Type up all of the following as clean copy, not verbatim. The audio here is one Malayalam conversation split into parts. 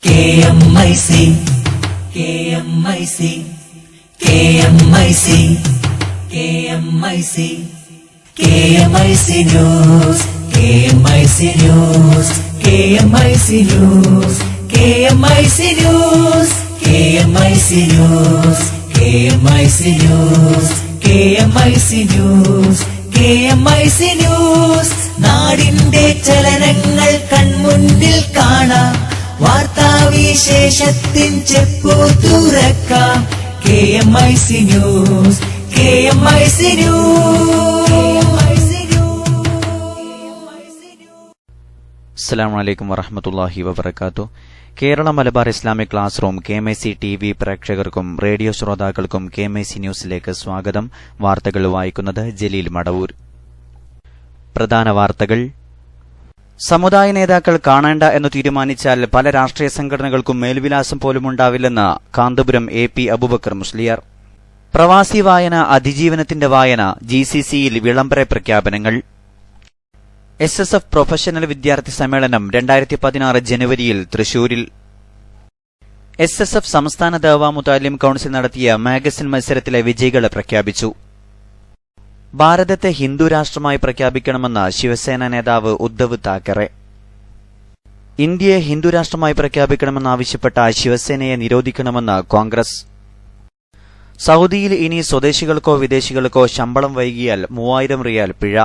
KMIC, KMIC, KMIC, KMIC, KMIC News, KMIC News, KMIC News, KMIC News, KMIC News, KMIC News, KMIC News, KMIC News, നാടിന്റെ ചലനങ്ങൾ കൺമുന്നിൽ കാണാം, വാർത്താവിശേഷത്തിൻ ചെപ്പു തുറക്കാം. KMIC News, KMIC News. അസ്സലാമു അലൈക്കും വറഹ്മത്തുള്ളാഹി വബറകാതുഹു. Kerala Malabar Islamic class room KMIC TV പ്രേക്ഷകർക്കും റേഡിയോ ശ്രോതാക്കൾക്കും KMIC ന്യൂസിലേക്ക് സ്വാഗതം. വാർത്തകൾ വായിക്കുന്നത് ജലീൽ മടവൂർ. പ്രധാന വാർത്തകൾ. സമുദായ നേതാക്കൾ കാണേണ്ട എന്ന് തീരുമാനിച്ചാൽ പല രാഷ്ട്രീയ സംഘടനകൾക്കും മേൽവിലാസം പോലുമുണ്ടാവില്ലെന്ന് കാന്തപുരം AP അബൂബക്കർ മുസ്ലിയാർ. പ്രവാസി വായന അതിജീവനത്തിന്റെ വായന GCCയിൽ വിളംബര പ്രഖ്യാപനങ്ങൾ. SSF പ്രൊഫഷണൽ വിദ്യാർത്ഥി സമ്മേളനം 2016 ജനുവരിയിൽ തൃശൂരിൽ. SSF സംസ്ഥാന ദഅ്വാ മുതാലിം കൌൺസിൽ നടത്തിയ മാഗസിൻ മത്സരത്തിലെ വിജയികളെ പ്രഖ്യാപിച്ചു. ഭാരതത്തെ ഹിന്ദു രാഷ്ട്രമായി പ്രഖ്യാപിക്കണമെന്ന് ശിവസേന നേതാവ് ഉദ്ധവ് താക്കറെ. ഇന്ത്യയെ ഹിന്ദു രാഷ്ട്രമായി പ്രഖ്യാപിക്കണമെന്നാവശ്യപ്പെട്ട ശിവസേനയെ നിരോധിക്കണമെന്ന് കോൺഗ്രസ്. സൗദിയിൽ ഇനി സ്വദേശികൾക്കോ വിദേശികൾക്കോ ശമ്പളം വൈകിയാൽ 3000 റിയാൽ പിഴ.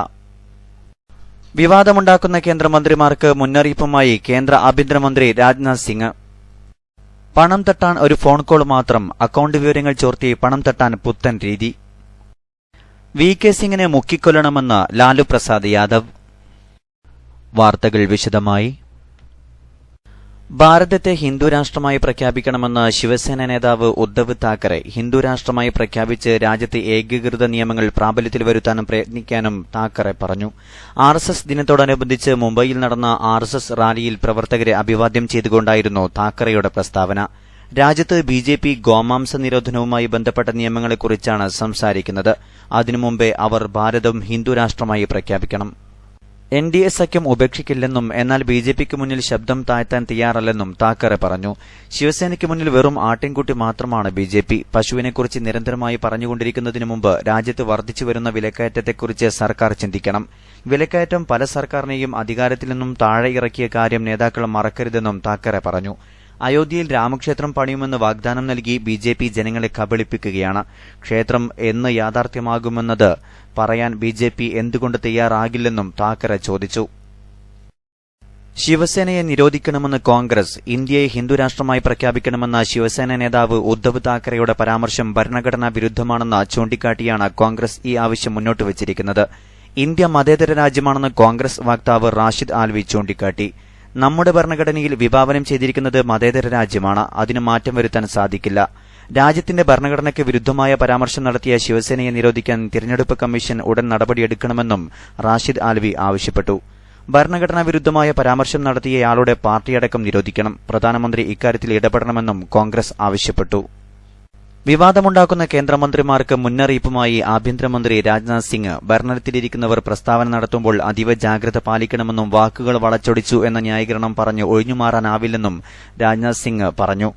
വിവാദമുണ്ടാക്കുന്ന കേന്ദ്രമന്ത്രിമാർക്ക് മുന്നറിയിപ്പുമായി കേന്ദ്ര ആഭ്യന്തരമന്ത്രി രാജ്നാഥ് സിംഗ്. പണം തട്ടാൻ ഒരു ഫോൺ കോൾ മാത്രം, അക്കൌണ്ട് വിവരങ്ങൾ ചോർത്തി പണം തട്ടാൻ പുത്തൻ രീതി. VK സിംഗിനെ മുക്കിക്കൊല്ലണമെന്ന് ലാലു പ്രസാദ് യാദവ്. വാർത്തകൾ വിശദമായി. ഭാരതത്തെ ഹിന്ദു രാഷ്ട്രമായി പ്രഖ്യാപിക്കണമെന്ന് ശിവസേന നേതാവ് ഉദ്ധവ് താക്കറെ ഹിന്ദു രാഷ്ട്രമായി പ്രഖ്യാപിച്ച് രാജ്യത്തെ ഏകീകൃത നിയമങ്ങൾ പ്രാബല്യത്തിൽ വരുത്താനും പ്രയത്നിക്കാനും താക്കറെ പറഞ്ഞു. RSS ദിനത്തോടനുബന്ധിച്ച് മുംബൈയിൽ നടന്ന RSS റാലിയിൽ പ്രവർത്തകരെ അഭിവാദ്യം ചെയ്തുകൊണ്ടായിരുന്നു താക്കറെയുടെ പ്രസ്താവന. രാജ്യത്ത് BJP ഗോമാംസ നിരോധനവുമായി ബന്ധപ്പെട്ട നിയമങ്ങളെക്കുറിച്ചാണ് സംസാരിക്കുന്നത്. അതിനു മുമ്പേ അവർ ഭാരതം ഹിന്ദു രാഷ്ട്രമായി പ്രഖ്യാപിക്കണം. NDA സഖ്യം ഉപേക്ഷിക്കില്ലെന്നും എന്നാൽ BJPക്ക് മുന്നിൽ ശബ്ദം താഴ്ത്താൻ തയ്യാറല്ലെന്നും താക്കറെ പറഞ്ഞു. ശിവസേനയ്ക്ക് മുന്നിൽ വെറും ആട്ടിൻകുട്ടി മാത്രമാണ് BJP. പശുവിനെക്കുറിച്ച് നിരന്തരമായി പറഞ്ഞുകൊണ്ടിരിക്കുന്നതിനു മുമ്പ് രാജ്യത്ത് വർദ്ധിച്ചുവരുന്ന വിലക്കയറ്റത്തെക്കുറിച്ച് സർക്കാർ ചിന്തിക്കണം. വിലക്കയറ്റം പല സർക്കാരിനെയും അധികാരത്തിൽ നിന്നും താഴെ ഇറക്കിയ കാര്യം നേതാക്കൾ മറക്കരുതെന്നും താക്കറെ പറഞ്ഞു. അയോധ്യയിൽ രാമക്ഷേത്രം പണിയുമെന്ന് വാഗ്ദാനം നൽകി BJP ജനങ്ങളെ കബളിപ്പിക്കുകയാണ്. ക്ഷേത്രം എന്ന് യാഥാർത്ഥ്യമാകുമെന്നത് പറയാൻ BJP എന്തുകൊണ്ട് തയ്യാറാകില്ലെന്നും താക്കറെ ചോദിച്ചു. ശിവസേനയെ നിരോധിക്കണമെന്ന് കോൺഗ്രസ്. ഇന്ത്യയെ ഹിന്ദു രാഷ്ട്രമായി പ്രഖ്യാപിക്കണമെന്ന ശിവസേന നേതാവ് ഉദ്ധവ് താക്കറെയുടെ പരാമർശം ഭരണഘടനാ വിരുദ്ധമാണെന്ന് ചൂണ്ടിക്കാട്ടിയാണ് കോൺഗ്രസ് ഈ ആവശ്യം മുന്നോട്ട് വച്ചിരിക്കുന്നത്. ഇന്ത്യ മതേതര രാജ്യമാണെന്ന് കോൺഗ്രസ് വക്താവ് റാഷിദ് ആൽവി ചൂണ്ടിക്കാട്ടി. നമ്മുടെ ഭരണഘടനയിൽ വിഭാവനം ചെയ്തിരിക്കുന്നത് മതേതര രാജ്യമാണ്. അതിന് മാറ്റം വരുത്താൻ സാധിക്കില്ല. രാജ്യത്തിന്റെ ഭരണഘടനയ്ക്ക് വിരുദ്ധമായ പരാമർശം നടത്തിയ ശിവസേനയെ നിരോധിക്കാൻ തിരഞ്ഞെടുപ്പ് കമ്മീഷൻ ഉടൻ നടപടിയെടുക്കണമെന്നും റാഷിദ് ആൽവി ആവശ്യപ്പെട്ടു. ഭരണഘടനാ വിരുദ്ധമായ പരാമർശം നടത്തിയയാളുടെ പാർട്ടിയടക്കം നിരോധിക്കണം. പ്രധാനമന്ത്രി ഇക്കാര്യത്തിൽ ഇടപെടണമെന്നും കോൺഗ്രസ് ആവശ്യപ്പെട്ടു. വിവാദമുണ്ടാക്കുന്ന കേന്ദ്രമന്ത്രിമാർക്ക് മുന്നറിയിപ്പുമായി ആഭ്യന്തരമന്ത്രി രാജ്നാഥ് സിംഗ്. ഭരണത്തിലിരിക്കുന്നവർ പ്രസ്താവന നടത്തുമ്പോൾ അതീവ ജാഗ്രത പാലിക്കണമെന്നും വാക്കുകൾ വളച്ചൊടിച്ചു എന്ന ന്യായീകരണം പറഞ്ഞ് ഒഴിഞ്ഞുമാറാനാവില്ലെന്നും രാജ്നാഥ് സിംഗ് പറഞ്ഞു.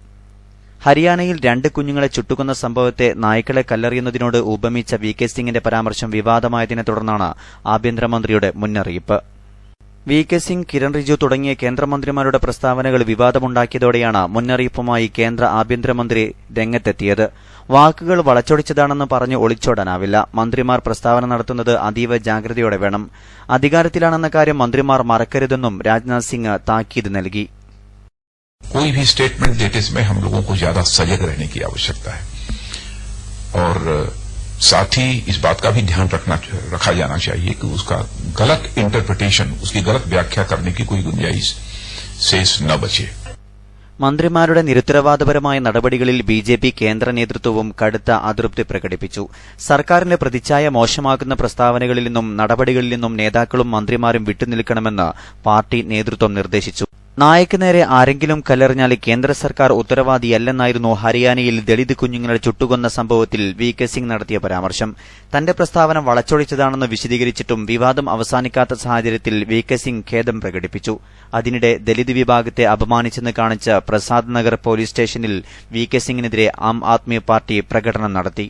ഹരിയാനയിൽ 2 കുഞ്ഞുങ്ങളെ ചുട്ടുകൊന്ന സംഭവത്തെ നായ്ക്കളെ കല്ലെറിയുന്നതിനോട് ഉപമിച്ച VK സിംഗിന്റെ പരാമർശം വിവാദമായതിനെ തുടർന്നാണ് ആഭ്യന്തരമന്ത്രിയുടെ മുന്നറിയിപ്പ്. VK സിംഗ്, കിരൺ റിജിജു തുടങ്ങിയ കേന്ദ്രമന്ത്രിമാരുടെ പ്രസ്താവനകൾ വിവാദമുണ്ടാക്കിയതോടെയാണ് മുന്നറിയിപ്പുമായി കേന്ദ്ര ആഭ്യന്തരമന്ത്രി രംഗത്തെത്തിയത്. വാക്കുകൾ വളച്ചൊടിച്ചതാണെന്ന് പറഞ്ഞ് ഒളിച്ചോടാനാവില്ല. മന്ത്രിമാർ പ്രസ്താവന നടത്തുന്നത് അതീവ ജാഗ്രതയോടെ വേണം. അധികാരത്തിലാണെന്ന കാര്യം മന്ത്രിമാർ മറക്കരുതെന്നും രാജ്നാഥ് സിംഗ് താക്കീത് നൽകി. कोई भी स्टेटमेंट देते समय हम लोगों को ज्यादा सजग रहने की आवश्यकता है और साथ ही इस बात का भी ध्यान रखा जाना चाहिए कि उसका गलत इंटरप्रिटेशन, उसकी गलत व्याख्या करने की कोई गुंजाइश शेष न बचे. മന്ത്രിമാരുടെ നിരുത്തരവാദപരമായ നടപടികളിൽ BJP കേന്ദ്ര നേതൃത്വവും കടുത്ത അതൃപ്തി പ്രകടിപ്പിച്ചു. സർക്കാരിന്റെ പ്രതിച്ഛായ മോശമാക്കുന്ന പ്രസ്താവനകളിൽ നിന്നും നടപടികളിൽ നിന്നും നേതാക്കളും മന്ത്രിമാരും വിട്ടുനിൽക്കണമെന്ന് പാർട്ടി നേതൃത്വം നിർദ്ദേശിച്ചു. നായക്ക് നേരെ ആരെങ്കിലും കല്ലെറിഞ്ഞാൽ കേന്ദ്ര സർക്കാർ ഉത്തരവാദിയല്ലെന്നായിരുന്നു ഹരിയാനയിൽ ദളിത് കുഞ്ഞുങ്ങളെ ചുട്ടുകൊന്ന സംഭവത്തിൽ വി കെ സിംഗ് നടത്തിയ പരാമർശം. തന്റെ പ്രസ്താവന വളച്ചൊടിച്ചതാണെന്ന് വിശദീകരിച്ചിട്ടും വിവാദം അവസാനിക്കാത്ത സാഹചര്യത്തിൽ വി കെ സിംഗ് ഖേദം പ്രകടിപ്പിച്ചു. അതിനിടെ ദലിത് വിഭാഗത്തെ അപമാനിച്ചെന്ന് കാണിച്ച് പ്രസാദ് നഗർ പോലീസ് സ്റ്റേഷനിൽ V K സിംഗിനെതിരെ Aam Aadmi party പ്രകടനം നടത്തി.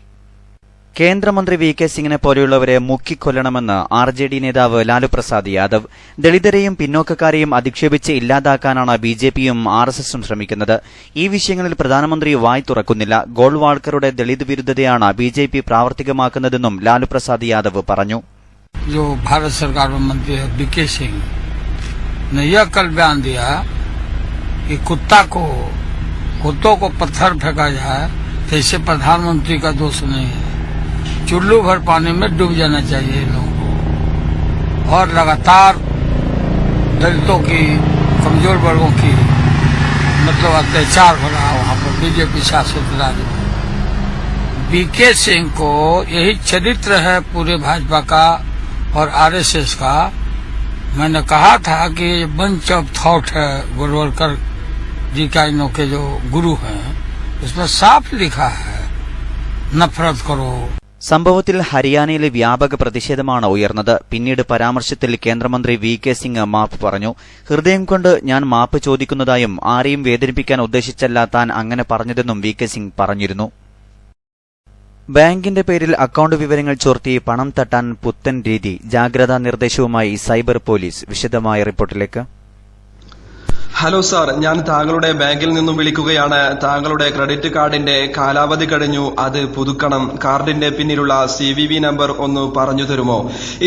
കേന്ദ്രമന്ത്രി വി കെ സിംഗിനെ പോലെയുള്ളവരെ മുക്കിക്കൊല്ലണമെന്ന് ആർജെഡി നേതാവ് ലാലു പ്രസാദ് യാദവ്. ദളിതരെയും പിന്നോക്കക്കാരെയും അധിക്ഷേപിച്ച് ഇല്ലാതാക്കാനാണ് ബിജെപിയും ആർഎസ്എസും ശ്രമിക്കുന്നത്. ഈ വിഷയങ്ങളിൽ പ്രധാനമന്ത്രി വായ് തുറക്കുന്നില്ല. ഗോൾവാൾക്കറുടെ ദളിത് വിരുദ്ധതയാണ് ബിജെപി പ്രാവർത്തികമാക്കുന്നതെന്നും ലാലു പ്രസാദ് യാദവ് പറഞ്ഞു. जो भारत सरकार में मंत्री है बीके सिंह ने यह कल बयान दिया कि कुत्तों को पत्थर फेंका जाए तो इससे प्रधानमंत्री का दोष नहीं है. चुल्लू भर पानी में डूब जाना चाहिए लोगों को. और लगातार दलितों की, कमजोर वर्गों की मतलब अत्याचार हो रहा है वहां पर बीजेपी शासित राज्य में. बीके सिंह को यही चरित्र है पूरे भाजपा का और आरएसएस का. मैंने कहा था कि ये बंच ऑफ थॉट है गोलवलकर जी का, इनों के जो गुरु हैं, इसमें साफ लिखा है नफरत करो. സംഭവത്തിൽ ഹരിയാനയിലെ വ്യാപക പ്രതിഷേധമാണ് ഉയർന്നത്. പിന്നീട് പരാമർശത്തിൽ കേന്ദ്രമന്ത്രി വി കെ സിംഗ് മാപ്പ് പറഞ്ഞു. ഹൃദയം കൊണ്ട് ഞാൻ മാപ്പ് ചോദിക്കുന്നതായും ആരെയും വേദനിപ്പിക്കാൻ ഉദ്ദേശിച്ചല്ല താൻ അങ്ങനെ പറഞ്ഞതെന്നും വി കെ സിംഗ് പറഞ്ഞിരുന്നു. ബാങ്കിന്റെ പേരിൽ അക്കൌണ്ട് വിവരങ്ങൾ ചോർത്തി പണം തട്ടാൻ പുത്തൻ രീതി. ജാഗ്രതാ നിർദ്ദേശവുമായി സൈബർ പോലീസ്. വിശദമായ റിപ്പോർട്ടിലേക്ക്. ഹലോ സാർ, ഞാൻ താങ്കളുടെ ബാങ്കിൽ നിന്നും വിളിക്കുകയാണ്. താങ്കളുടെ ക്രെഡിറ്റ് കാർഡിന്റെ കാലാവധി കഴിഞ്ഞു, അത് പുതുക്കണം. കാർഡിന്റെ പിന്നിലുള്ള CVV നമ്പർ ഒന്ന് പറഞ്ഞു തരുമോ?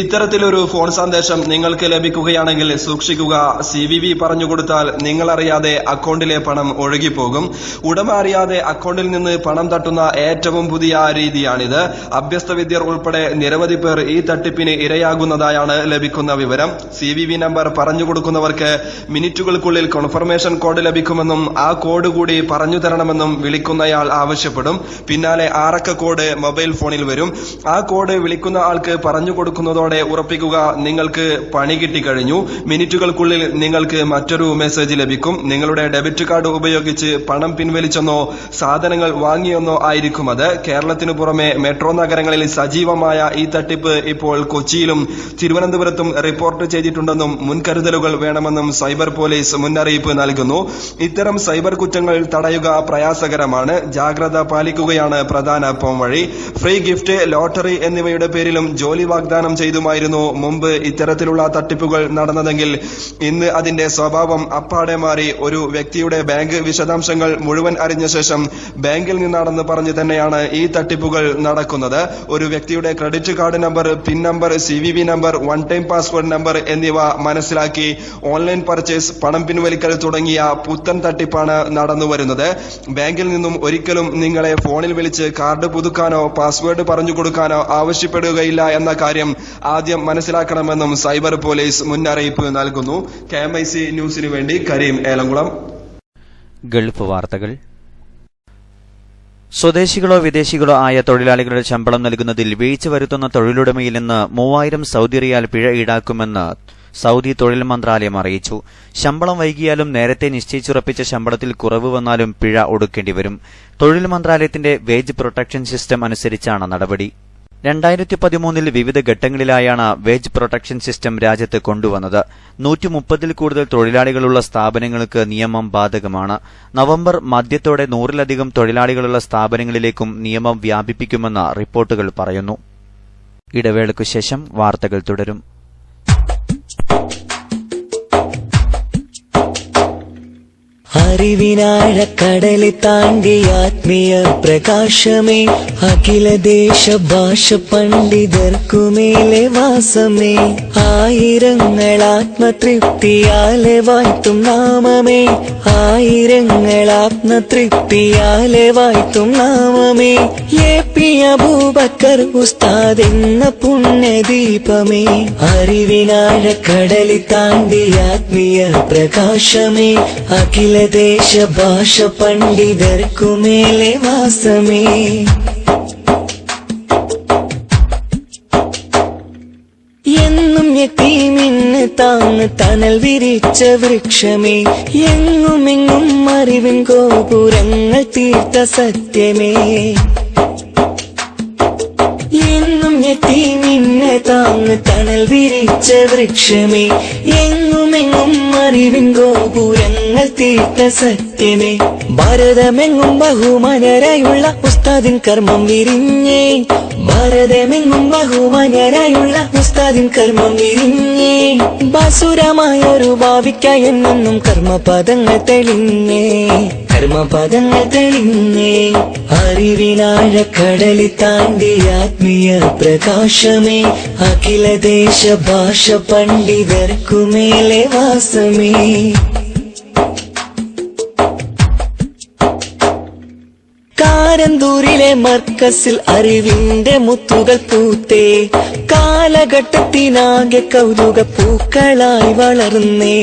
ഇത്തരത്തിലൊരു ഫോൺ സന്ദേശം നിങ്ങൾക്ക് ലഭിക്കുകയാണെങ്കിൽ സൂക്ഷിക്കുക. CVV പറഞ്ഞു കൊടുത്താൽ നിങ്ങളറിയാതെ അക്കൌണ്ടിലെ പണം ഒഴുകിപ്പോകും. ഉടമ അറിയാതെ അക്കൌണ്ടിൽ നിന്ന് പണം തട്ടുന്ന ഏറ്റവും പുതിയ രീതിയാണിത്. അഭ്യസ്ത വിദ്യർ ഉൾപ്പെടെ നിരവധി പേർ ഈ തട്ടിപ്പിന് ഇരയാകുന്നതായാണ് ലഭിക്കുന്ന വിവരം. CVV നമ്പർ പറഞ്ഞു കൊടുക്കുന്നവർക്ക് മിനിറ്റുകൾക്കുള്ളിൽ കൺഫർമേഷൻ കോഡ് ലഭിക്കുമെന്നും ആ കോഡ് കൂടി പറഞ്ഞു തരണമെന്നും വിളിക്കുന്നയാൾ ആവശ്യപ്പെടും. പിന്നാലെ 6 അക്ക കോഡ് മൊബൈൽ ഫോണിൽ വരും. ആ കോഡ് വിളിക്കുന്ന ആൾക്ക് പറഞ്ഞു കൊടുക്കുന്നതോടെ ഉറപ്പിക്കുക, നിങ്ങൾക്ക് പണി കിട്ടിക്കഴിഞ്ഞു. മിനിറ്റുകൾക്കുള്ളിൽ നിങ്ങൾക്ക് മറ്റൊരു മെസ്സേജ് ലഭിക്കും. നിങ്ങളുടെ ഡെബിറ്റ് കാർഡ് ഉപയോഗിച്ച് പണം പിൻവലിച്ചെന്നോ സാധനങ്ങൾ വാങ്ങിയെന്നോ ആയിരിക്കും അത്. കേരളത്തിനു പുറമെ മെട്രോ നഗരങ്ങളിൽ സജീവമായ ഈ തട്ടിപ്പ് ഇപ്പോൾ കൊച്ചിയിലും തിരുവനന്തപുരത്തും റിപ്പോർട്ട് ചെയ്തിട്ടുണ്ടെന്നും മുൻകരുതലുകൾ വേണമെന്നും സൈബർ പോലീസ് മുന്നറിയിപ്പ് നൽകുന്നു. ഇത്തരം സൈബർ കുറ്റങ്ങൾ തടയുക പ്രയാസകരമാണ്. ജാഗ്രത പാലിക്കുകയാണ് പ്രധാന പോംവഴി. ഫ്രീ ഗിഫ്റ്റ്, ലോട്ടറി എന്നിവയുടെ പേരിലും ജോലി വാഗ്ദാനം ചെയ്തുമായിരുന്നു മുമ്പ് ഇത്തരത്തിലുള്ള തട്ടിപ്പുകൾ നടന്നതെങ്കിൽ ഇന്ന് അതിന്റെ സ്വഭാവം അപ്പാടെ മാറി. ഒരു വ്യക്തിയുടെ ബാങ്ക് വിശദാംശങ്ങൾ മുഴുവൻ അറിഞ്ഞ ശേഷം ബാങ്കിൽ നിന്നാണെന്ന് പറഞ്ഞ് തന്നെയാണ് ഈ തട്ടിപ്പുകൾ നടക്കുന്നത്. ഒരു വ്യക്തിയുടെ credit card number, pin number, CVV number, one time password number എന്നിവ മനസ്സിലാക്കി ഓൺലൈൻ പർച്ചേസ്, പണം പിൻവലിക്കൽ തുടങ്ങിയ പുത്തൻ തട്ടിപ്പാണ് നടന്നുവരുന്നത്. ബാങ്കിൽ നിന്നും ഒരിക്കലും നിങ്ങളെ ഫോണിൽ വിളിച്ച് കാർഡ് പുതുക്കാനോ പാസ്വേഡ് പറഞ്ഞു കൊടുക്കാനോ ആവശ്യപ്പെടുകയില്ല എന്ന കാര്യം ആദ്യം മനസ്സിലാക്കണമെന്നും സൈബർ പോലീസ് മുന്നറിയിപ്പ് നൽകുന്നു. KMIC ന്യൂസിനു വേണ്ടി കരീം ഏലംകുളം. ഗൾഫ് വാർത്തകൾ. സ്വദേശികളോ വിദേശികളോ ആയ തൊഴിലാളികളുടെ ശമ്പളം നൽകുന്നതിൽ വീഴ്ച വരുത്തുന്ന തൊഴിലുടമയിൽ നിന്ന് 3000 സൗദി റിയാൽ പിഴ ഈടാക്കുമെന്ന് സൗദി തൊഴിൽ മന്ത്രാലയം അറിയിച്ചു. ശമ്പളം വൈകിയാലും നേരത്തെ നിശ്ചയിച്ചുറപ്പിച്ച ശമ്പളത്തിൽ കുറവ് വന്നാലും പിഴ ഒടുക്കേണ്ടിവരും. തൊഴിൽ മന്ത്രാലയത്തിന്റെ വേജ് പ്രൊട്ടക്ഷൻ സിസ്റ്റം അനുസരിച്ചാണ് നടപടി. 2013 വിവിധ ഘട്ടങ്ങളിലായാണ് വേജ് പ്രൊട്ടക്ഷൻ സിസ്റ്റം രാജ്യത്ത് കൊണ്ടുവന്നത്. 130 കൂടുതൽ തൊഴിലാളികളുള്ള സ്ഥാപനങ്ങൾക്ക് നിയമം ബാധകമാണ്. നവംബർ മധ്യത്തോടെ 100-ലധികം തൊഴിലാളികളുള്ള സ്ഥാപനങ്ങളിലേക്കും നിയമം വ്യാപിപ്പിക്കുമെന്ന് റിപ്പോർട്ടുകൾ പറയുന്നു. ഇടവേളയ്ക്കു ശേഷം വാർത്തകൾ തുടരും. അറിവിനാഴക്കടല് താണ്ടി ആത്മീയ പ്രകാശമേ, അഖില ദേശ ഭാഷ പണ്ഡിതർക്കുമേലെ വാസമേ, ആയിരങ്ങൾ ആത്മതൃപ്തിയാലെ വാഴ്ത്തും നാമമേ, ആയിരങ്ങൾ ആത്മതൃപ്തിയാലെ വാഴ്ത്തും നാമമേ, AP അബൂബക്കർ ഉസ്താദ് എന്ന പുണ്യദീപമേ, അറിവിനാഴക്കടല് താണ്ടി ആത്മീയ പ്രകാശമേ, അഖില ദേശ ഭാഷ പണ്ഡിതർക്കുമേലെ വാസമേ. എന്നും യതീമിന് താങ്ങ് തണൽ വിരിച്ച വൃക്ഷമേ, എങ്ങുമെങ്ങും അറിവിൻ ഗോപുരങ്ങൾ തീർത്ത സത്യമേ, എന്നും ഞെട്ടി നിന്നെ താങ്ങ് തണൽ വിരിച്ച വൃക്ഷമേ, എങ്ങുമെങ്ങും അറിവിൻ ഗോപുരങ്ങൾ തീർത്ത സത്യമേ, ഭാരതമെങ്ങും ബഹുമാനരായുള്ള ഉസ്താദിൻ കർമ്മം വിരിഞ്ഞേ, ഭാരതമെങ്ങും ബഹുമാനരായുള്ള ഉസ്താദിൻ കർമ്മം വിരിഞ്ഞേ, ബാസുരമായൊരു ഭാവിക്കായി എന്നും കർമ്മപദങ്ങൾ തെളിഞ്ഞേ, കർമ്മപദങ്ങൾ തെളിഞ്ഞേ. അറിവിനാഴക്കടലിൽ താണ്ടി ആത്മീയ പ്രകാശമേ, അഖിലദേശ ഭാഷ പണ്ഡിതർക്കുമേലെ വാസമേ. കാരന്തൂരിലെ മർക്കസിൽ അറിവിന്റെ മുത്തുകൾ പൂത്തേ, കാലഘട്ടത്തിനാകെ കൗതുക പൂക്കളായി വളർന്നേ.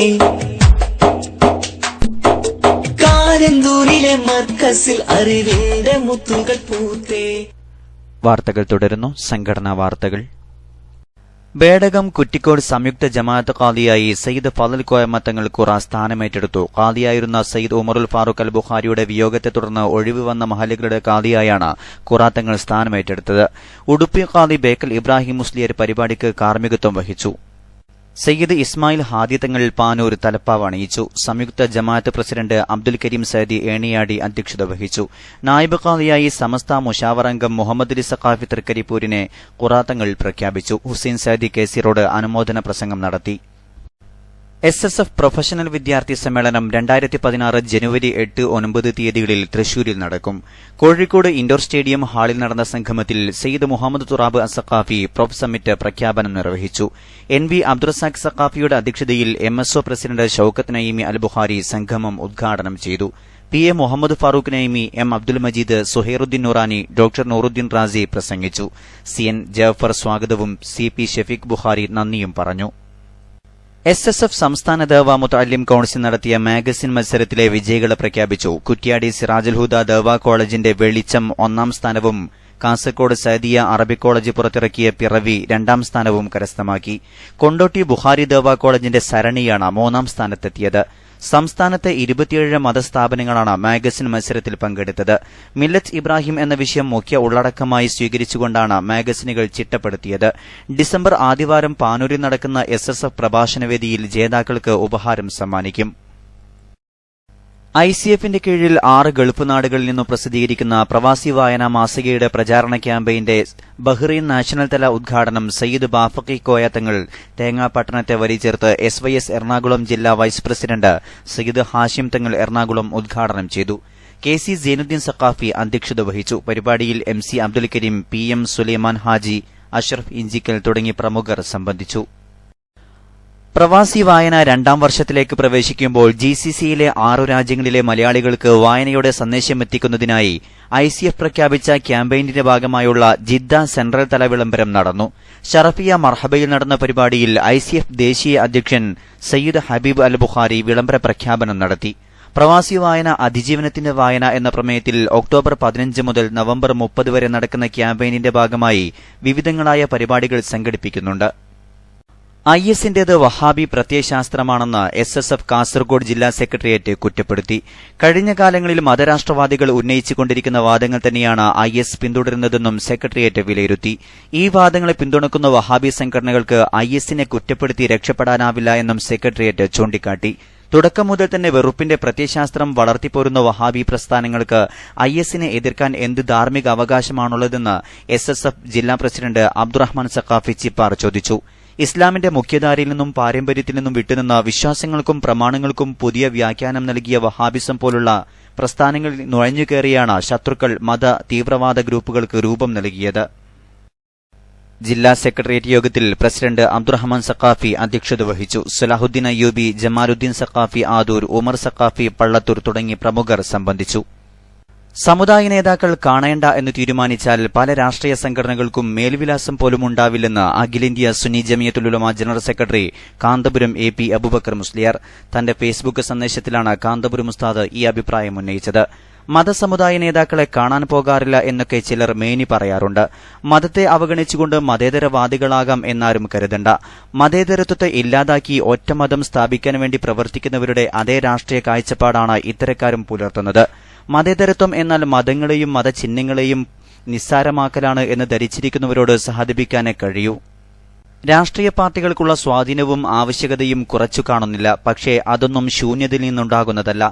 കാരന്തൂരിലെ മർക്കസിൽ അറിവിന്റെ മുത്തുകൾ പൂത്തേ. വാർത്തകൾ തുടരുന്നു. സംഘടനാ വാർത്തകൾ. ബേഡകം കുറ്റിക്കോട് സംയുക്ത ജമാഅത്ത് ഖാദിയായി സയ്യിദ് ഫളൽ കോയമ്മത്തങ്ങൾ ഖുറ സ്ഥാനമേറ്റെടുത്തു. ഖാദിയായിരുന്ന സയ്യിദ് ഉമറുൽ ഫാറൂഖ് അൽ ബുഖാരിയുടെ വിയോഗത്തെ തുടർന്ന് ഒഴിവ് വന്ന മഹല്ലുകളുടെ ഖാദിയായാണ് ഖുറ തങ്ങൾ സ്ഥാനമേറ്റെടുത്തത്. ഉടുപ്പി ഖാദി ബേക്കൽ ഇബ്രാഹിം മുസ്ലിയർ പരിപാടിക്ക് കാർമ്മികത്വം വഹിച്ചു. സയ്യിദ് ഇസ്മായിൽ ഹാദി തങ്ങൾ പാനൂർ തലപ്പാവ് അണിയിച്ചു. സംയുക്ത ജമാഅത്ത് പ്രസിഡന്റ് അബ്ദുൽ കരീം സൈദി ഏണിയാടി അധ്യക്ഷത വഹിച്ചു. നായിബ് ഖാദിയായി സമസ്ത മുഷാവർ അംഗം മുഹമ്മദ് അലി സഖാഫി തൃക്കരിപ്പൂരിനെ ഖുറ തങ്ങൾ പ്രഖ്യാപിച്ചു. ഹുസൈൻ സൈദി കേസിറോഡ് അനുമോദന പ്രസംഗം നടത്തി. SSF പ്രൊഫഷണൽ വിദ്യാർത്ഥി സമ്മേളനം 2016 ജനുവരി 8, 9 തീയതികളിൽ തൃശൂരിൽ നടക്കും. കോഴിക്കോട് ഇൻഡോർ സ്റ്റേഡിയം ഹാളിൽ നടന്ന സംഗമത്തിൽ സയ്യിദ് മുഹമ്മദ് തുറാബ് അസഖാഫി പ്രൊഫ് സമ്മിറ്റ് പ്രഖ്യാപനം നിർവഹിച്ചു. NV അബ്ദുറസാഖ് സഖാഫിയുടെ അധ്യക്ഷതയിൽ MSO പ്രസിഡന്റ് ഷൌക്കത്ത് നഈമി അൽ ബുഖാരി സംഗമം ഉദ്ഘാടനം ചെയ്തു. PA Muhammad Farooq Naeemi, M Abdul Majeed, Suhairuddin Noorani, doctor Nooruddin Razi പ്രസംഗിച്ചു. CN ജാഫർ സ്വാഗതവും CP ഷഫീഖ് ബുഖാരി നന്ദിയും പറഞ്ഞു. SSF സംസ്ഥാന ദഅവ മുതഅല്ലിം കൌൺസിൽ നടത്തിയ മാഗസിൻ മത്സരത്തിലെ വിജയികളെ പ്രഖ്യാപിച്ചു. കുറ്റ്യാടി സിറാജുൽ ഹുദ ദഅവ കോളേജിന്റെ വെളിച്ചം 1ാം സ്ഥാനവും കാസർകോട് സഅദിയ അറബിക് കോളേജ് പുറത്തിറക്കിയ പിറവി 2ാം സ്ഥാനവും കരസ്ഥമാക്കി. കൊണ്ടോട്ടി ബുഖാരി ദഅവ കോളേജിന്റെ സരണിയാണ് 3ാം സ്ഥാനത്തെത്തിയത്. സംസ്ഥാനത്തെ 27 മതസ്ഥാപനങ്ങളാണ് മാഗസിൻ മത്സരത്തിൽ പങ്കെടുത്തത്. മില്ലത്ത് ഇബ്രാഹിം എന്ന വിഷയം മുഖ്യ ഉള്ളടക്കമായി സ്വീകരിച്ചുകൊണ്ടാണ് മാഗസിനുകൾ ചിട്ടപ്പെടുത്തിയത്. ഡിസംബർ ആദ്യവാരം പാനൂരിൽ നടക്കുന്ന SSF പ്രഭാഷണവേദിയിൽ ജേതാക്കൾക്ക് ഉപഹാരം സമ്മാനിക്കും. ICFന്റെ കീഴിൽ 6 ഗൾഫ് നാടുകളിൽ നിന്നും പ്രസിദ്ധീകരിക്കുന്ന പ്രവാസി വായനാ മാസികയുടെ പ്രചാരണ ക്യാമ്പയിന്റെ ബഹ്റൈൻ നാഷണൽ തല ഉദ്ഘാടനം സയ്യിദ് ബാഫഖി കോയ തങ്ങൾ തേങ്ങാപട്ടണത്തെ വരിചേർത്ത് SYS എറണാകുളം ജില്ലാ വൈസ് പ്രസിഡന്റ് സയ്യിദ് ഹാഷിം തങ്ങൾ എറണാകുളം ഉദ്ഘാടനം ചെയ്തു. KC സൈനുദ്ദീൻ സഖാഫി അധ്യക്ഷത വഹിച്ചു. പരിപാടിയിൽ MC അബ്ദുൽ കരീം, PM സുലൈമാൻ ഹാജി, അഷ്റഫ് ഇഞ്ചിക്കൽ തുടങ്ങി പ്രമുഖർ സംബന്ധിച്ചു. പ്രവാസി വായന 2ാം വർഷത്തിലേക്ക് പ്രവേശിക്കുമ്പോൾ GCCയിലെ 6 രാജ്യങ്ങളിലെ മലയാളികൾക്ക് വായനയുടെ സന്ദേശമെത്തിക്കുന്നതിനായി ICF പ്രഖ്യാപിച്ച ക്യാമ്പയിന്റെ ഭാഗമായുള്ള ജിദ്ദ സെൻട്രൽ തല വിളംബരം നടന്നു. ഷറഫിയ മർഹബയിൽ നടന്ന പരിപാടിയിൽ ICF ദേശീയ അധ്യക്ഷൻ സയ്യിദ് ഹബീബ് അൽ ബുഖാരി വിളംബര പ്രഖ്യാപനം നടത്തി. പ്രവാസി വായന അതിജീവനത്തിന്റെ വായന എന്ന പ്രമേയത്തിൽ ഒക്ടോബർ 15 മുതൽ നവംബർ 30 വരെ നടക്കുന്ന ക്യാമ്പയിനിന്റെ ഭാഗമായി വിവിധങ്ങളായ പരിപാടികൾ സംഘടിപ്പിക്കുന്നുണ്ട്. ISന്റേത് വഹാബി പ്രത്യയശാസ്ത്രമാണെന്ന് SSF കാസർഗോഡ് ജില്ലാ സെക്രട്ടേറിയറ്റ് കുറ്റപ്പെടുത്തി. കഴിഞ്ഞ കാലങ്ങളിൽ മതരാഷ്ട്രവാദികൾ ഉന്നയിച്ചുകൊണ്ടിരിക്കുന്ന വാദങ്ങൾ തന്നെയാണ് IS പിന്തുടരുന്നതെന്നും സെക്രട്ടേറിയറ്റ് വിലയിരുത്തി. ഈ വാദങ്ങളെ പിന്തുണക്കുന്ന വഹാബി സംഘടനകൾക്ക് ISനെ കുറ്റപ്പെടുത്തി രക്ഷപ്പെടാനാവില്ല എന്നും സെക്രട്ടേറിയറ്റ് ചൂണ്ടിക്കാട്ടി. തുടക്കം മുതൽ തന്നെ വെറുപ്പിന്റെ പ്രത്യയശാസ്ത്രം വളർത്തിപ്പോരുന്ന വഹാബി പ്രസ്ഥാനങ്ങൾക്ക് ISനെ എതിർക്കാൻ എന്ത് ധാർമ്മിക അവകാശമാണുള്ളതെന്ന് SSF ജില്ലാ പ്രസിഡന്റ് അബ്ദുറഹ്മാൻ സഖാഫി ചിപ്പാർ ചോദിച്ചു. ഇസ്ലാമിന്റെ മുഖ്യധാരയിൽ നിന്നും പാരമ്പര്യത്തിൽ നിന്നും വിട്ടുനിന്ന വിശ്വാസങ്ങൾക്കും പ്രമാണങ്ങൾക്കും പുതിയ വ്യാഖ്യാനം നൽകിയ വഹാബിസം പോലുള്ള പ്രസ്ഥാനങ്ങളിൽ നുഴഞ്ഞുകയറിയാണ് ശത്രുക്കൾ മത തീവ്രവാദ ഗ്രൂപ്പുകൾക്ക് രൂപം നൽകിയത്. ജില്ലാ സെക്രട്ടേറിയറ്റ് യോഗത്തിൽ പ്രസിഡന്റ് അബ്ദുറഹ്മാൻ സഖാഫി അധ്യക്ഷത വഹിച്ചു. സലാഹുദ്ദീൻ അയ്യൂബി, ജമാലുദ്ദീൻ സഖാഫി ആദൂർ, ഉമർ സഖാഫി പള്ളത്തൂർ തുടങ്ങി പ്രമുഖർ സംബന്ധിച്ചു. സമുദായ നേതാക്കൾ കാണേണ്ട എന്ന് തീരുമാനിച്ചാൽ പല രാഷ്ട്രീയ സംഘടനകൾക്കും മേൽവിലാസം പോലും ഉണ്ടാവില്ലെന്ന് അഖിലേന്ത്യാ Sunni Jamiyyathul Ulama general secretary Kanthapuram AP Aboobacker Musliyar തന്റെ ഫേസ്ബുക്ക് സന്ദേശത്തിലാണ് കാന്തപുരം ഉസ്താദ് ഈ അഭിപ്രായം ഉന്നയിച്ചത്. മതസമുദായ നേതാക്കളെ കാണാൻ പോകാറില്ല എന്നൊക്കെ ചിലർ മേനി പറയാറുണ്ട്. മതത്തെ അവഗണിച്ചുകൊണ്ട് മതേതരവാദികളാകാം എന്നാരും കരുതണ്ട. മതേതരത്വത്തെ ഇല്ലാതാക്കി ഒറ്റമതം സ്ഥാപിക്കാൻ വേണ്ടി പ്രവർത്തിക്കുന്നവരുടെ അതേ രാഷ്ട്രീയ കാഴ്ചപ്പാടാണ് ഇത്തരക്കാരും പുലർത്തുന്നത്. മതേതരത്വം എന്നാൽ മതങ്ങളെയും മതചിഹ്നങ്ങളെയും നിസ്സാരമാക്കലാണ് എന്ന് ധരിച്ചിരിക്കുന്നവരോട് സഹതപിക്കാനേ കഴിയൂ. രാഷ്ട്രീയ പാർട്ടികൾക്കുള്ള സ്വാധീനവും ആവശ്യകതയും കുറച്ചു കാണുന്നില്ല. പക്ഷേ അതൊന്നും ശൂന്യതയിൽ നിന്നുണ്ടാകുന്നതല്ല.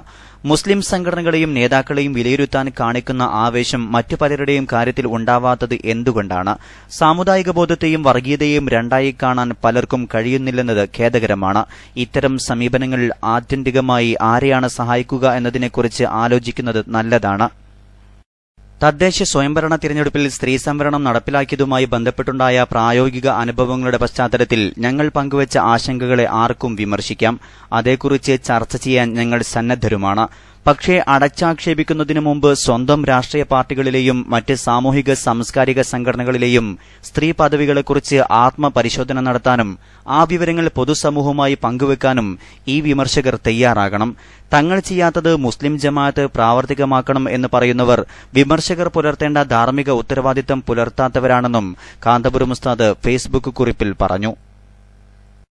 മുസ്ലിം സംഘടനകളെയും നേതാക്കളെയും വിലയിരുത്താൻ കാണിക്കുന്ന ആവേശം മറ്റു പലരുടെയും കാര്യത്തിൽ ഉണ്ടാവാത്തത് എന്തുകൊണ്ടാണ്? സാമുദായിക ബോധത്തെയും വർഗീയതയെയും രണ്ടായി കാണാൻ പലർക്കും കഴിയുന്നില്ലെന്നത് ഖേദകരമാണ്. ഇത്തരം സമീപനങ്ങൾ ആത്യന്തികമായി ആരെയാണ് സഹായിക്കുക എന്നതിനെക്കുറിച്ച് ആലോചിക്കുന്നത് നല്ലതാണ്. തദ്ദേശ സ്വയംഭരണ തിരഞ്ഞെടുപ്പിൽ സ്ത്രീ സംവരണം നടപ്പിലാക്കിയതുമായി ബന്ധപ്പെട്ടുണ്ടായ പ്രായോഗിക അനുഭവങ്ങളുടെ പശ്ചാത്തലത്തിൽ ഞങ്ങൾ പങ്കുവച്ച ആശങ്കകളെ ആർക്കും വിമർശിക്കാം. അതേക്കുറിച്ച് ചർച്ച ചെയ്യാൻ ഞങ്ങൾ സന്നദ്ധരുമാണ്. പക്ഷേ അടച്ചാക്ഷേപിക്കുന്നതിനു മുമ്പ് സ്വന്തം രാഷ്ട്രീയ പാർട്ടികളിലെയും മറ്റ് സാമൂഹിക സാംസ്കാരിക സംഘടനകളിലെയും സ്ത്രീ പദവികളെക്കുറിച്ച് ആത്മപരിശോധന നടത്താനും ആ വിവരങ്ങൾ പൊതുസമൂഹവുമായി പങ്കുവെക്കാനും ഈ വിമർശകർ തയ്യാറാകണം. തങ്ങൾ ചെയ്യാത്തത് മുസ്ലിം ജമാഅത്ത് പ്രാവർത്തികമാക്കണം എന്ന് പറയുന്നവർ വിമർശകർ പുലർത്തേണ്ട ധാർമ്മിക ഉത്തരവാദിത്തം പുലർത്താത്തവരാണെന്നും കാന്തപുരം ഉസ്താദ് ഫേസ്ബുക്ക് കുറിപ്പിൽ പറഞ്ഞു.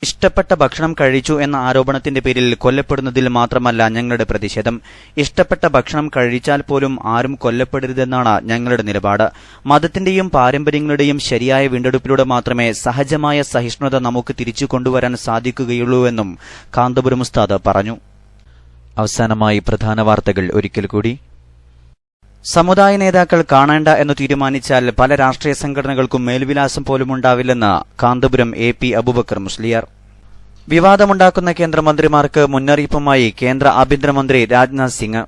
ഇഷ്ടപ്പെട്ട ഭക്ഷണം കഴിച്ചു എന്ന ആരോപണത്തിന്റെ പേരിൽ കൊല്ലപ്പെടുന്നതിൽ മാത്രമല്ല ഞങ്ങളുടെ പ്രതിഷേധം. ഇഷ്ടപ്പെട്ട ഭക്ഷണം കഴിച്ചാൽ പോലും ആരും കൊല്ലപ്പെടരുതെന്നാണ് ഞങ്ങളുടെ നിലപാട്. മതത്തിന്റെയും പാരമ്പര്യങ്ങളുടെയും ശരിയായ വീണ്ടെടുപ്പിലൂടെ മാത്രമേ സഹജമായ സഹിഷ്ണുത നമുക്ക് തിരിച്ചു കൊണ്ടുവരാൻ സാധിക്കുകയുള്ളൂവെന്നും കാന്തപുരം ഉസ്താദ് പറഞ്ഞു. അവസാനമായി പ്രധാന വാർത്തകൾ ഒരിക്കൽ കൂടി. സമുദായ നേതാക്കൾ കാണേണ്ട എന്ന് തീരുമാനിച്ചാൽ പല രാഷ്ട്രീയ സംഘടനകൾക്കും മേൽവിലാസം പോലും ഉണ്ടാവില്ലെന്ന് കാന്തപുരം AP അബൂബക്കർ മുസ്ലിയാർ. വിവാദമുണ്ടാക്കുന്ന കേന്ദ്രമന്ത്രിമാർക്ക് മുന്നറിയിപ്പുമായി കേന്ദ്ര ആഭ്യന്തരമന്ത്രി രാജ്നാഥ് സിംഗ്.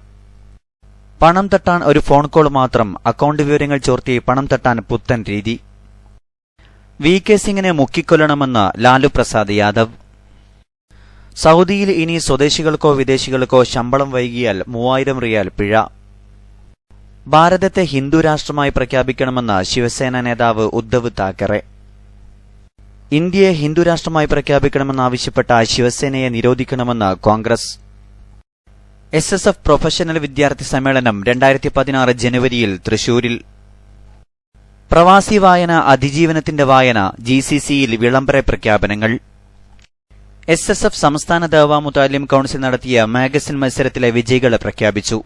പണം തട്ടാൻ ഒരു ഫോൺ കോൾ മാത്രം, അക്കൌണ്ട് വിവരങ്ങൾ ചോർത്തി പണം തട്ടാൻ പുത്തൻ രീതി. VK സിംഗിനെ മുക്കിക്കൊല്ലണമെന്ന് ലാലു പ്രസാദ് യാദവ്. സൗദിയിൽ ഇനി സ്വദേശികൾക്കോ വിദേശികൾക്കോ ശമ്പളം വൈകിയാൽ 3000 റിയാൽ പിഴ. ഭാരതത്തെ ഹിന്ദു രാഷ്ട്രമായി പ്രഖ്യാപിക്കണമെന്ന് ശിവസേന നേതാവ് ഉദ്ധവ് താക്കറെ. ഇന്ത്യയെ ഹിന്ദു രാഷ്ട്രമായി പ്രഖ്യാപിക്കണമെന്നാവശ്യപ്പെട്ട ശിവസേനയെ നിരോധിക്കണമെന്ന് കോൺഗ്രസ്. SSF പ്രൊഫഷണൽ വിദ്യാർത്ഥി സമ്മേളനം 2016 ജനുവരിയിൽ തൃശൂരിൽ. പ്രവാസി വായന അതിജീവനത്തിന്റെ വായന GCCയിൽ വിളംബര പ്രഖ്യാപനങ്ങൾ. SSF സംസ്ഥാന ദഅവ മുതാലിം കൌൺസിൽ നടത്തിയ മാഗസിൻ മത്സരത്തിലെ വിജയികളെ പ്രഖ്യാപിച്ചു.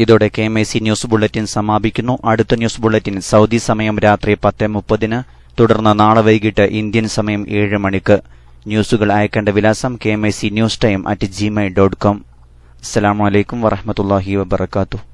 ഇതോടെ KMIC ന്യൂസ് ബുള്ളറ്റിൻ സമാപിക്കുന്നു. അടുത്ത ന്യൂസ് ബുള്ളറ്റിൻ സൗദി സമയം രാത്രി 10:30, തുടർന്ന് നാളെ വൈകിട്ട് ഇന്ത്യൻ സമയം 7 മണിക്ക്. ന്യൂസുകൾ അയക്കേണ്ട വിലാസം KMIC newstime@gmail.com. അസ്സലാമു അലൈക്കും വറഹ്മത്തുള്ളാഹി വബറകാതുഹു.